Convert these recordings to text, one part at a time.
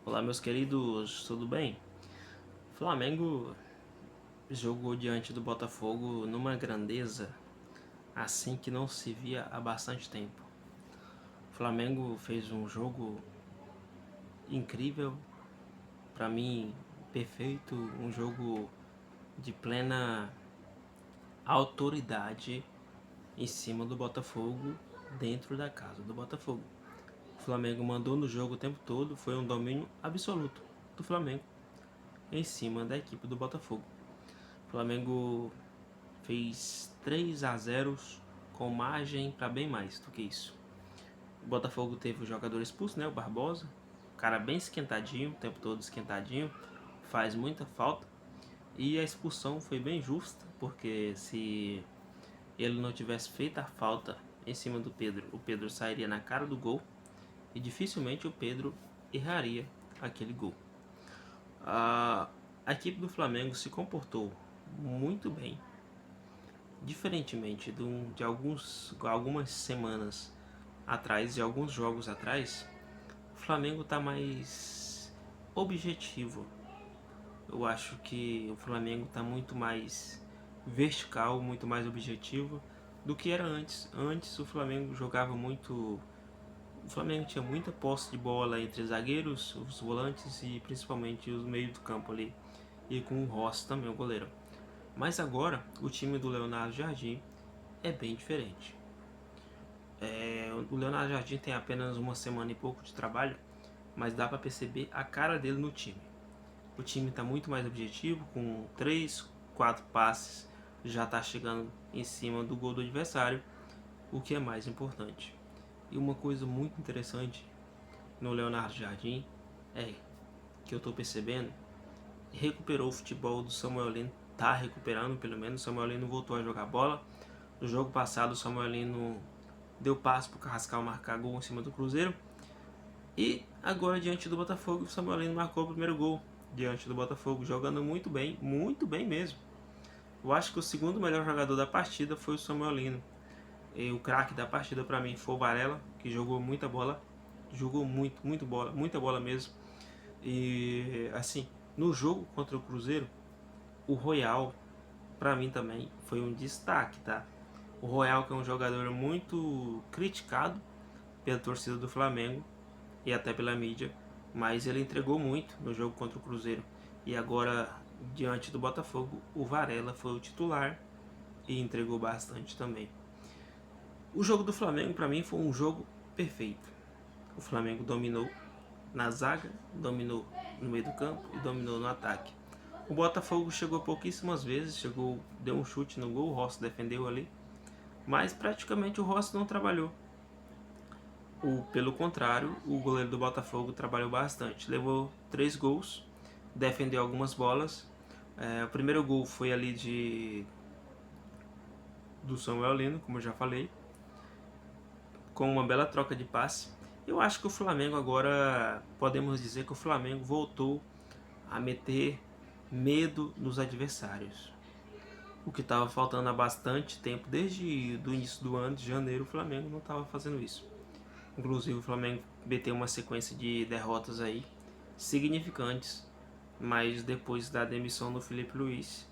Olá, meus queridos, tudo bem? O Flamengo jogou diante do Botafogo numa grandeza assim que não se via há bastante tempo. O Flamengo fez um jogo incrível, para mim perfeito, um jogo de plena autoridade em cima do Botafogo, dentro da casa do Botafogo. O Flamengo mandou no jogo o tempo todo, foi um domínio absoluto do Flamengo em cima da equipe do Botafogo. O Flamengo fez 3-0 com margem para bem mais do que isso. O Botafogo teve o jogador expulso, né, o Barbosa, cara bem esquentadinho, o tempo todo esquentadinho, faz muita falta. E a expulsão foi bem justa, porque se ele não tivesse feito a falta em cima do Pedro, o Pedro sairia na cara do gol e dificilmente o Pedro erraria aquele gol. A equipe do Flamengo se comportou muito bem, diferentemente de algumas semanas atrás, de alguns jogos atrás. O Flamengo está mais objetivo. Eu acho que o Flamengo está muito mais vertical, muito mais objetivo do que era antes. Antes o Flamengo jogava muito. O Flamengo tinha muita posse de bola entre zagueiros, os volantes e principalmente os meios do campo ali. E com o Rossi também, o goleiro. Mas agora o time do Leonardo Jardim é bem diferente. O Leonardo Jardim tem apenas uma semana e pouco de trabalho, mas dá para perceber a cara dele no time. O time está muito mais objetivo, com 3, 4 passes já está chegando em cima do gol do adversário, o que é mais importante. E uma coisa muito interessante no Leonardo Jardim é que eu estou percebendo, recuperou o futebol do Samuel Lino, está recuperando pelo menos. O Samuel Lino voltou a jogar bola. No jogo passado o Samuel Lino deu passo para o Carrascal marcar gol em cima do Cruzeiro. E agora diante do Botafogo, o Samuel Lino marcou o primeiro gol diante do Botafogo, jogando muito bem mesmo. Eu acho que o segundo melhor jogador da partida foi o Samuel Lino. E o craque da partida para mim foi o Varela, que jogou muita bola, jogou muita bola mesmo. E assim, no jogo contra o Cruzeiro, o Royal para mim também foi um destaque, tá? O Royal, que é um jogador muito criticado pela torcida do Flamengo e até pela mídia, mas ele entregou muito no jogo contra o Cruzeiro. E agora, diante do Botafogo, o Varela foi o titular e entregou bastante também. O jogo do Flamengo para mim foi um jogo perfeito. O Flamengo dominou na zaga, dominou no meio do campo e dominou no ataque. O Botafogo chegou pouquíssimas vezes, deu um chute no gol, o Rossi defendeu ali, mas praticamente o Rossi não trabalhou. Pelo contrário, o goleiro do Botafogo trabalhou bastante, levou 3 gols, defendeu algumas bolas. O primeiro gol foi ali do Samuel Lino, como eu já falei, com uma bela troca de passe. Eu acho que o Flamengo agora, podemos dizer que o Flamengo voltou a meter medo nos adversários. O que estava faltando há bastante tempo, desde o início do ano, de janeiro, o Flamengo não estava fazendo isso. Inclusive o Flamengo meteu uma sequência de derrotas aí significantes, mas depois da demissão do Felipe Luiz.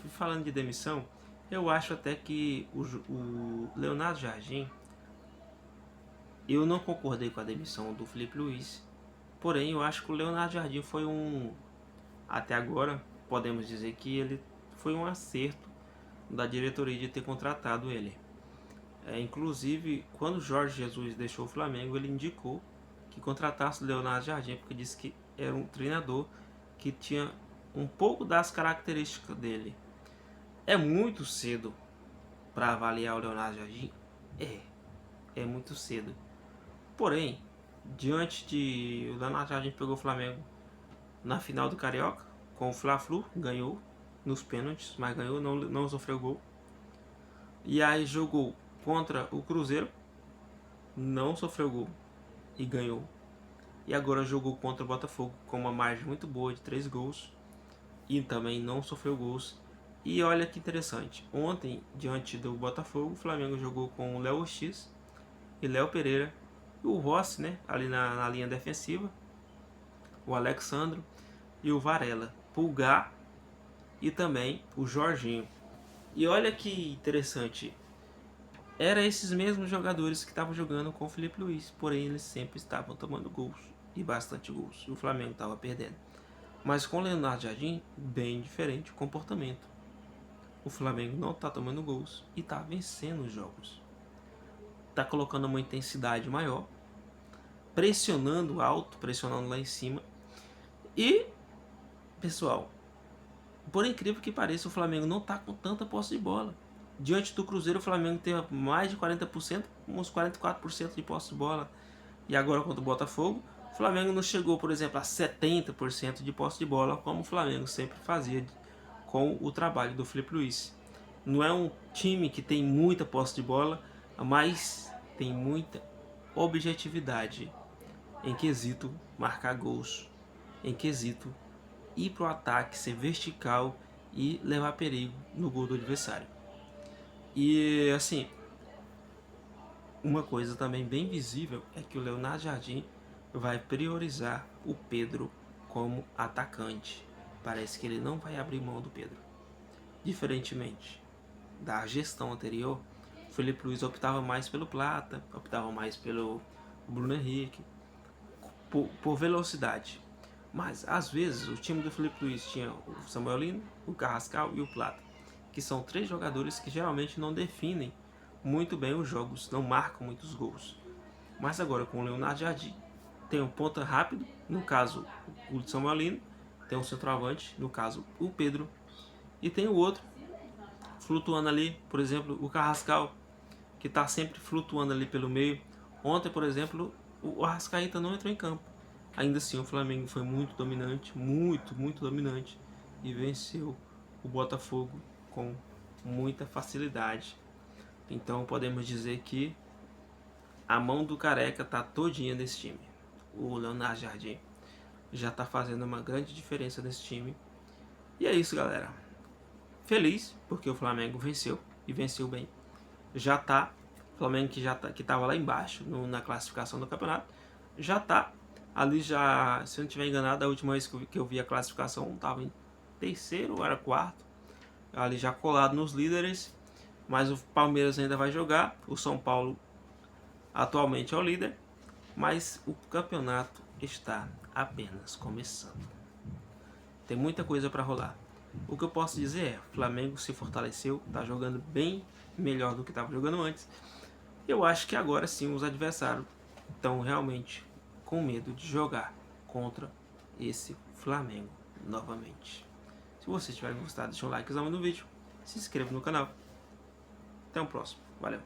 Falando de demissão, eu acho até que o Leonardo Jardim, eu não concordei com a demissão do Felipe Luiz, porém eu acho que o Leonardo Jardim foi até agora podemos dizer que ele foi um acerto da diretoria de ter contratado ele. Inclusive, quando o Jorge Jesus deixou o Flamengo, ele indicou que contratasse o Leonardo Jardim, porque disse que era um treinador que tinha um pouco das características dele. É muito cedo para avaliar o Leonardo Jardim? É muito cedo. Porém, o Leonardo Jardim pegou o Flamengo na final do Carioca, com o Fla-Flu, ganhou nos pênaltis, mas ganhou, não sofreu gol. E aí jogou contra o Cruzeiro, não sofreu gol e ganhou. E agora jogou contra o Botafogo com uma margem muito boa de 3 gols e também não sofreu gols. E olha que interessante, ontem diante do Botafogo, o Flamengo jogou com o Léo X e Léo Pereira e o Rossi, né, ali na linha defensiva, o Alexandro e o Varela, Pulgar e também o Jorginho. E olha que interessante, eram esses mesmos jogadores que estavam jogando com o Felipe Luiz, porém eles sempre estavam tomando gols, e bastante gols, e o Flamengo estava perdendo. Mas com o Leonardo Jardim, bem diferente o comportamento. O Flamengo não está tomando gols e está vencendo os jogos. Está colocando uma intensidade maior, pressionando alto, pressionando lá em cima. E, pessoal, por incrível que pareça, o Flamengo não está com tanta posse de bola. Diante do Cruzeiro, o Flamengo tem mais de 40%, uns 44% de posse de bola. E agora contra o Botafogo, o Flamengo não chegou, por exemplo, a 70% de posse de bola, como o Flamengo sempre fazia com o trabalho do Felipe Luiz. Não é um time que tem muita posse de bola, mas tem muita objetividade em quesito marcar gols, em quesito ir para o ataque, ser vertical e levar perigo no gol do adversário. E assim, uma coisa também bem visível é que o Leonardo Jardim vai priorizar o Pedro como atacante. Parece que ele não vai abrir mão do Pedro. Diferentemente da gestão anterior, o Felipe Luiz optava mais pelo Plata, optava mais pelo Bruno Henrique, por velocidade. Mas às vezes o time do Felipe Luiz tinha o Samuel Lino, o Carrascal e o Plata, que são três jogadores que geralmente não definem muito bem os jogos, não marcam muitos gols. Mas agora com o Leonardo Jardim, tem um ponta rápido, no caso o Samuel Lino, tem um centroavante, no caso o Pedro, e tem o outro flutuando ali, por exemplo, o Carrascal, que está sempre flutuando ali pelo meio. Ontem, por exemplo, o Arrascaeta não entrou em campo. Ainda assim, o Flamengo foi muito dominante, muito dominante, e venceu o Botafogo com muita facilidade. Então podemos dizer que a mão do Careca tá todinha nesse time. O Leonardo Jardim já está fazendo uma grande diferença nesse time. E é isso, galera. Feliz porque o Flamengo venceu e venceu bem. Já tá, o Flamengo que estava lá embaixo na classificação do campeonato, já tá ali já, se eu não estiver enganado, a última vez que eu vi a classificação estava em terceiro ou era quarto, ali já colado nos líderes, mas o Palmeiras ainda vai jogar, o São Paulo atualmente é o líder, mas o campeonato está apenas começando. Tem muita coisa para rolar. O que eu posso dizer é, o Flamengo se fortaleceu, está jogando bem melhor do que estava jogando antes. Eu acho que agora sim os adversários estão realmente com medo de jogar contra esse Flamengo novamente. Se vocês tiverem gostado, deixa um likezão no vídeo, se inscreva no canal. Até o próximo. Valeu!